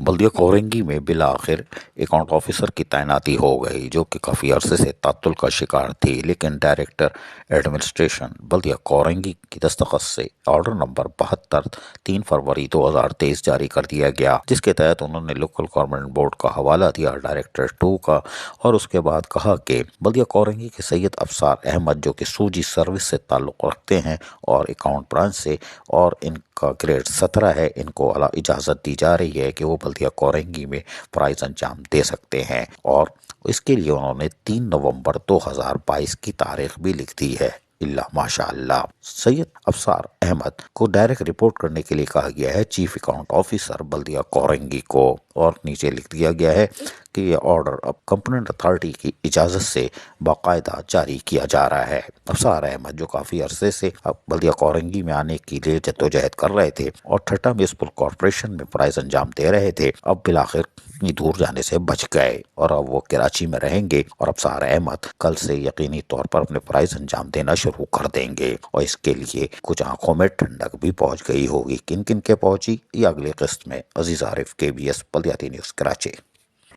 बल्दिया कोरंगी में बिलाखिर account officer की तैनाती हो गई, जो कि काफ़ी अरसे से तात्तुल का शिकार थी। लेकिन डायरेक्टर एडमिनिस्ट्रेशन बल्दिया कोरंगी की दस्तखत से ऑर्डर नंबर 72 3 फरवरी 2023 जारी कर दिया गया, जिसके तहत उन्होंने लोकल गवर्नमेंट बोर्ड का हवाला दिया डायरेक्टर 2 का, और उसके बाद कहा कि बल्दिया कोरंगी के सैयद अफसार अहमद, जो कि सूजी सर्विस से ताल्लुक़ रखते हैं और अकाउंट ब्रांच से, और इनका ग्रेड 17 है, इनको अला इजाज़त दी जा रही है कि वो बल्दिया कोरंगी में फ़राइज़ अंजाम दे सकते हैं। और इसके लिए उन्होंने 3 नवंबर 2022 की तारीख भी लिख दी है। इल्ला माशाअल्लाह। सैयद अफसार अहमद को डायरेक्ट रिपोर्ट करने के लिए कहा गया है चीफ अकाउंट ऑफिसर बल्दिया कोरंगी को, और नीचे लिख दिया गया है कि यह ऑर्डर अब कंपोनेंट अथॉरिटी की इजाज़त से बाकायदा जारी किया जा रहा है। अफसार अहमद, जो काफ़ी अरसे से अब बल्दिया कोरंगी में आने के लिए जद्दोजहद कर रहे थे और ठट्टा म्यूनिसिपल कॉरपोरेशन में फ़राइज़ अंजाम दे रहे थे, अब बिलाखिर इतनी दूर जाने से बच गए और अब वो कराची में रहेंगे। और अफसार अहमद कल से यकीनी तौर पर अपने फ़राइज़ अंजाम देना शुरू कर देंगे, और इसके लिए कुछ आंखों में ठंडक भी पहुंच गई होगी। किन किन के पहुंची, ये अगली किस्त में। अजीज आरिफ, KBS बल्दियाती न्यूज़ कराची।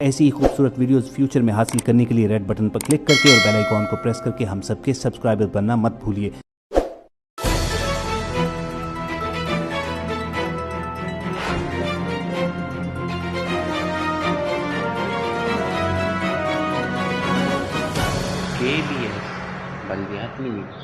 ऐसी ही खूबसूरत वीडियोस फ्यूचर में हासिल करने के लिए रेड बटन पर क्लिक करके और बेल आइकॉन को प्रेस करके हम सबके सब्सक्राइबर बनना मत भूलिए। KBS बल्दियाती न्यूज़।